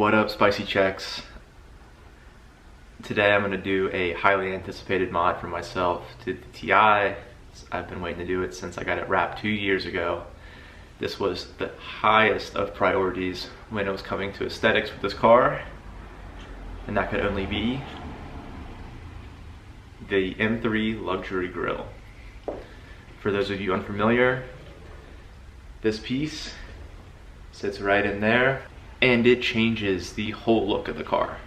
What up, Spicy Checks? Today I'm going to do a highly anticipated mod for myself to the TI. I've been waiting to do it since I got it wrapped 2 years ago. This was the highest of priorities when it was coming to aesthetics with this car, and that could only be the M3 luxury grille. For those of you unfamiliar, this piece sits right in there and it changes the whole look of the car.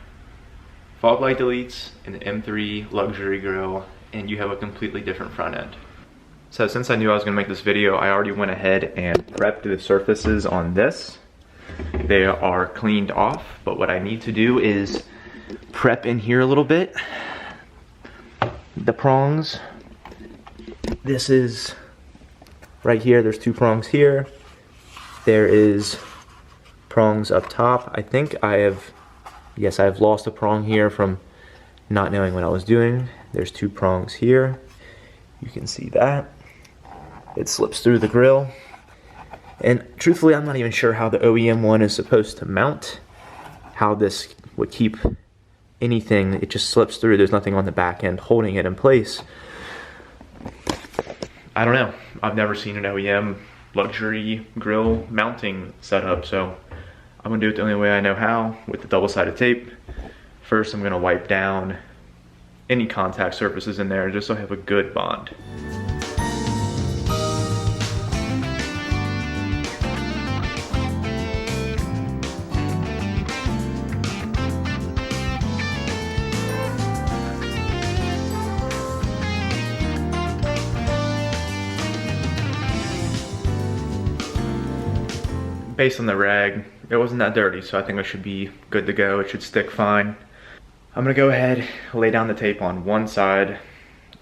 Fog light deletes in the M3 luxury grille and you have a completely different front end. So since I knew I was going to make this video, I already went ahead and prepped the surfaces on this. They are cleaned off, but what I need to do is prep in here a little bit. The prongs, this is right here, there's 2 prongs here. There is prongs up top. I think I have lost a prong here from not knowing what I was doing. There's 2 prongs here. You can see that. It slips through the grill. And truthfully, I'm not even sure how the OEM one is supposed to mount, how this would keep anything. It just slips through. There's nothing on the back end holding it in place. I don't know. I've never seen an OEM luxury grill mounting setup, so I'm gonna do it the only way I know how, with the double-sided tape. First, I'm gonna wipe down any contact surfaces in there just so I have a good bond. Based on the rag, it wasn't that dirty, so I think it should be good to go. It should stick fine. I'm gonna go ahead, lay down the tape on one side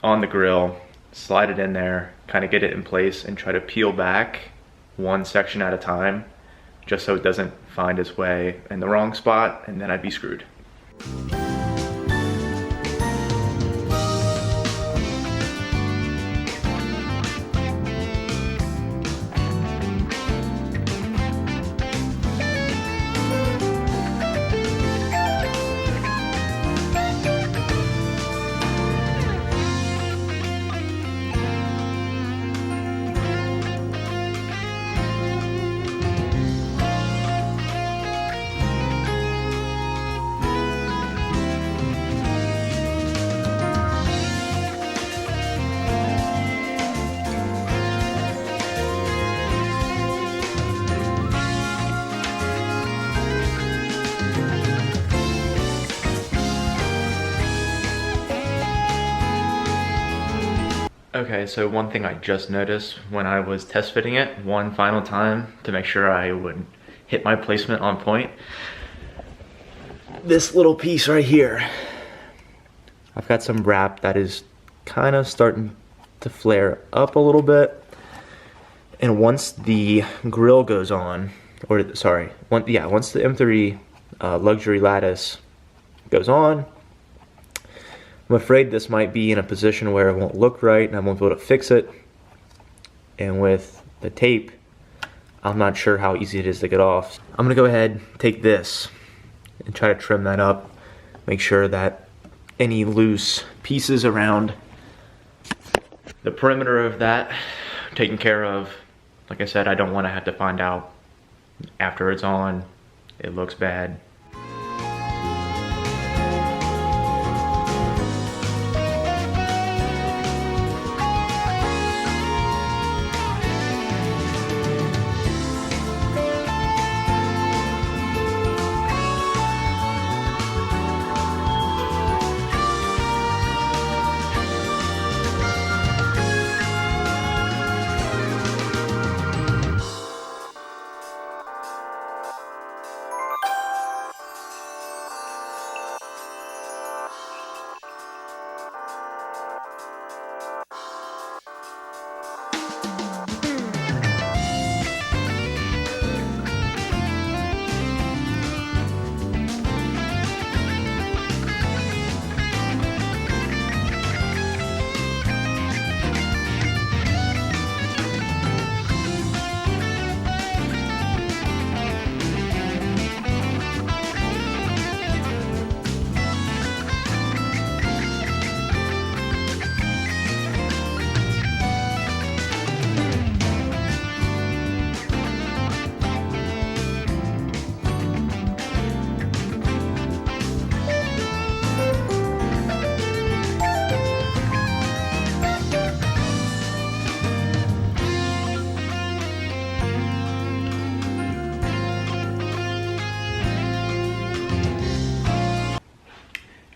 on the grill, slide it in there, kind of get it in place, and try to peel back one section at a time, just so it doesn't find its way in the wrong spot, and then I'd be screwed. Okay, so one thing I just noticed when I was test fitting it one final time to make sure I would hit my placement on point. This little piece right here, I've got some wrap that is kind of starting to flare up a little bit. And once the grill goes on, or sorry, once the M3 luxury lattice goes on, I'm afraid this might be in a position where it won't look right and I won't be able to fix it. And with the tape, I'm not sure how easy it is to get off. I'm gonna go ahead, take this, and try to trim that up. Make sure that any loose pieces around the perimeter of that are taken care of. Like I said, I don't want to have to find out after it's on, it looks bad.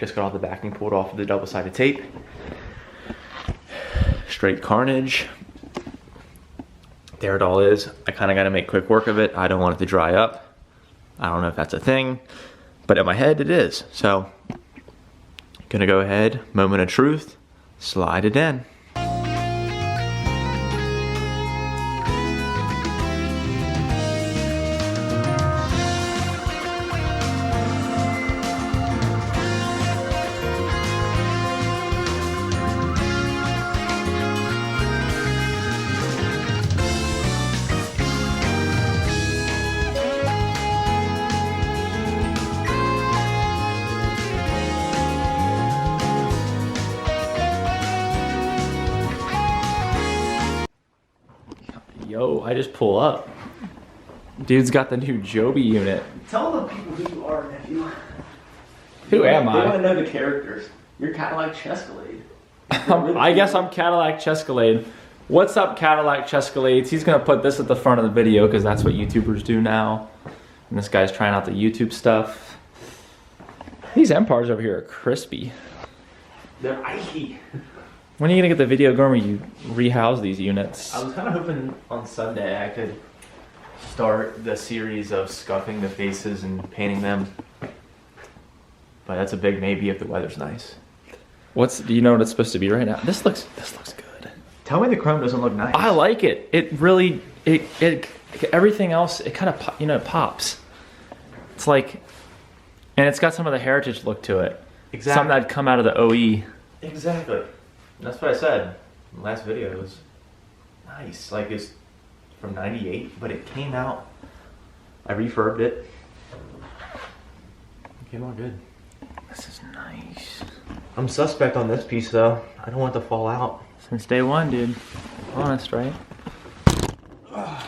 Just got all the backing pulled off of the double-sided tape. Straight carnage. There it all is. I kind of got to make quick work of it. I don't want it to dry up. I don't know if that's a thing, but in my head it is. So, gonna go ahead, moment of truth, slide it in. Yo, I just pull up. Dude's got the new Joby unit. Tell the people who you are, nephew. Who am They I? want to know the characters. You're Cadillac Chescalade. I guess I'm Cadillac Chescalade. What's up, Cadillac Chescalades? He's gonna put this at the front of the video because that's what YouTubers do now. And this guy's trying out the YouTube stuff. These Empires over here are crispy. They're icy. When are you gonna get the video going where you rehouse these units? I was kind of hoping on Sunday I could start the series of scuffing the faces and painting them. But that's a big maybe if the weather's nice. Do you know what it's supposed to be right now? This looks good. Tell me the chrome doesn't look nice. I like it. It really, everything else, it kind of, pops. It's like, and it's got some of the heritage look to it. Exactly. Something that'd come out of the OE. Exactly. That's what I said in the last video. It was nice. Like it's from '98, but it came out. I refurbed it. It came out good. This is nice. I'm suspect on this piece though. I don't want it to fall out. Since day one, dude. Honest, right? I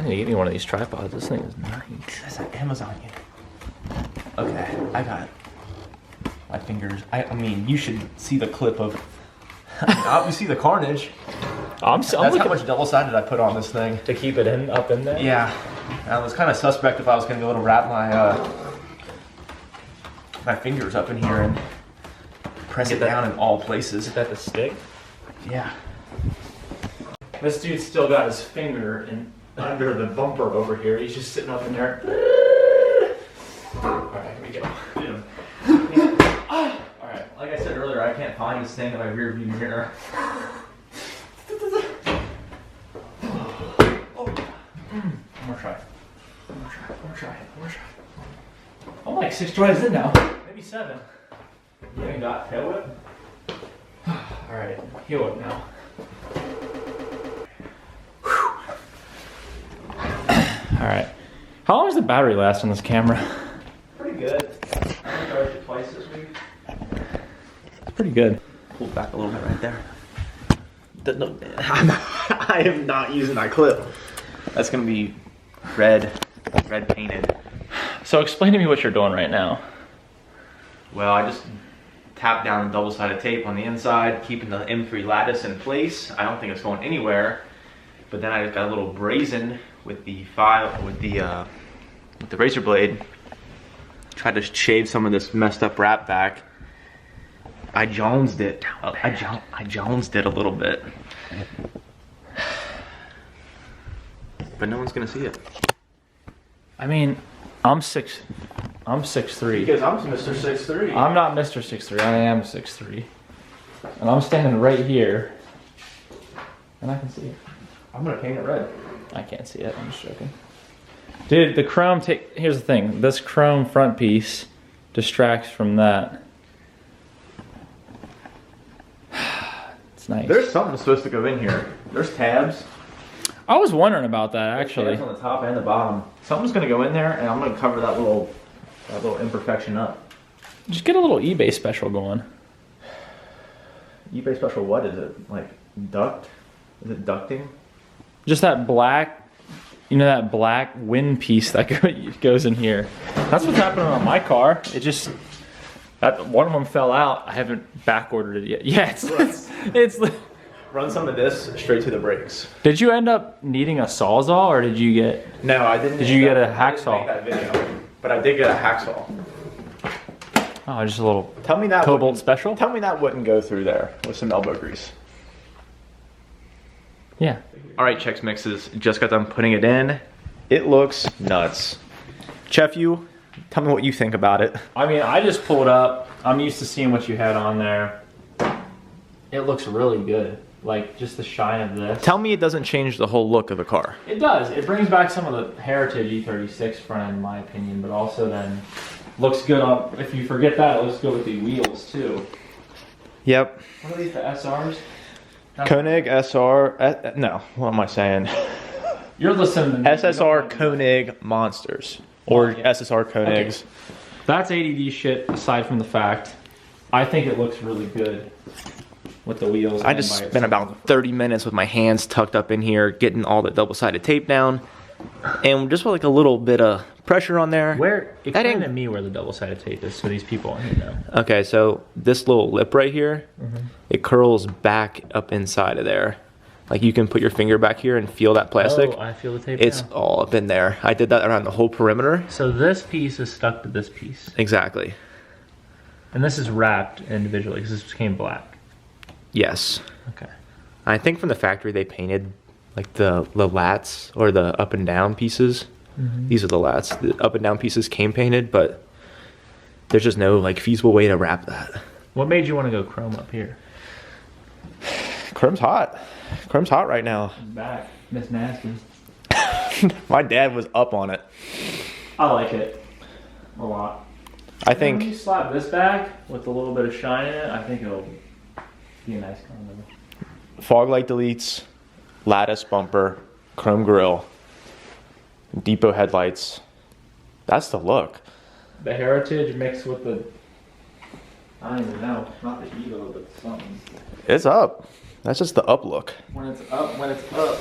need to get me one of these tripods. This thing is nice. That's an Amazon unit. Okay, I got it. My fingers. I mean, you should see the clip of. Obviously, the carnage. That's how much double-sided I put on this thing to keep it up in there. Yeah, I was kind of suspect if I was going to be able to wrap my fingers up in here and press it down in all places. Is that the stick? Yeah. This dude's still got his finger under the bumper over here. He's just sitting up in there. All right, here we go. All right, like I said earlier, I can't find this thing in my rear view mirror. I'm gonna try. I'm like 6 tries in now. Maybe 7. You ain't got tail whip? Alright, heel whip now. Alright. How long does the battery last on this camera? Pretty good. I charged it twice this week. It's pretty good. Pull it back a little bit right there. I am not using that clip. That's gonna be red painted. So explain to me what you're doing right now. Well, I just tapped down the double-sided tape on the inside, keeping the M3 lattice in place. I don't think it's going anywhere. But then I just got a little brazen with the razor blade. Tried to shave some of this messed up wrap back. I jonesed it. I jonesed it a little bit. But no one's gonna see it. I mean, I'm 6'3". Because I'm Mr. 6'3". I'm not Mr. 6'3", I am 6'3". And I'm standing right here. And I can see it. I'm gonna paint it red. I can't see it, I'm just joking. Dude, the chrome, here's the thing. This chrome front piece distracts from that. It's nice. There's something supposed to go in here. There's tabs. I was wondering about that, actually. Tabs on the top and the bottom. Something's gonna go in there, and I'm gonna cover that little imperfection up. Just get a little eBay special going. eBay special, what is it? Like duct? Is it ducting? Just that black, that black wind piece that goes in here. That's what's happening on my car. It just, one of them fell out. I haven't back ordered it yet. Yeah, it's Run some of this straight to the brakes. Did you end up needing a Sawzall, or did you get? No, I didn't. Did you get a hacksaw? I didn't make that video, but I did get a hacksaw. Oh, just a little Tell me that Cobalt wouldn't- special? Tell me that wouldn't go through there with some elbow grease. Yeah. All right, Chex Mixes, just got done putting it in. It looks nuts. Chef, you, tell me what you think about it. I mean, I just pulled up. I'm used to seeing what you had on there. It looks really good. Like, just the shine of this. Tell me it doesn't change the whole look of the car. It does. It brings back some of the heritage E36 front end, in my opinion, but also then looks good on, if you forget that, it looks good with the wheels too. Yep. What are these, the SRs? Koenig SR, no, what am I saying? You're listening to me. SSR Koenig Monsters. Or Yeah. SSR Koenigs. Okay. That's ADD shit, aside from the fact, I think it looks really good with the wheels. I just spent about 30 minutes with my hands tucked up in here, getting all the double-sided tape down. And just with like a little bit of pressure on there. Where, explain to me where the double-sided tape is so these people on here know. Okay, so this little lip right here, it curls back up inside of there. Like you can put your finger back here and feel that plastic. Oh, I feel the tape It's now. all up in there. I did that around the whole perimeter. So this piece is stuck to this piece. Exactly. And this is wrapped individually because this came black. Yes. Okay. I think from the factory they painted like the lats or the up and down pieces. These are the lats. The up and down pieces came painted, but there's just no like feasible way to wrap that. What made you want to go chrome up here? Chrome's hot. Chrome's hot right now. Back, Miss Nasty. My dad was up on it. I like it a lot. I When you think slap this back with a little bit of shine in it, I think it'll be a nice combo. fog light deletes, lattice bumper, chrome grille, depot headlights. That's the look. The heritage mixed with the, I don't even know, not the Evo, but something. It's up. That's just the up look. When it's up, when it's up.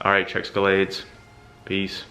All right, Chex Galades. Peace.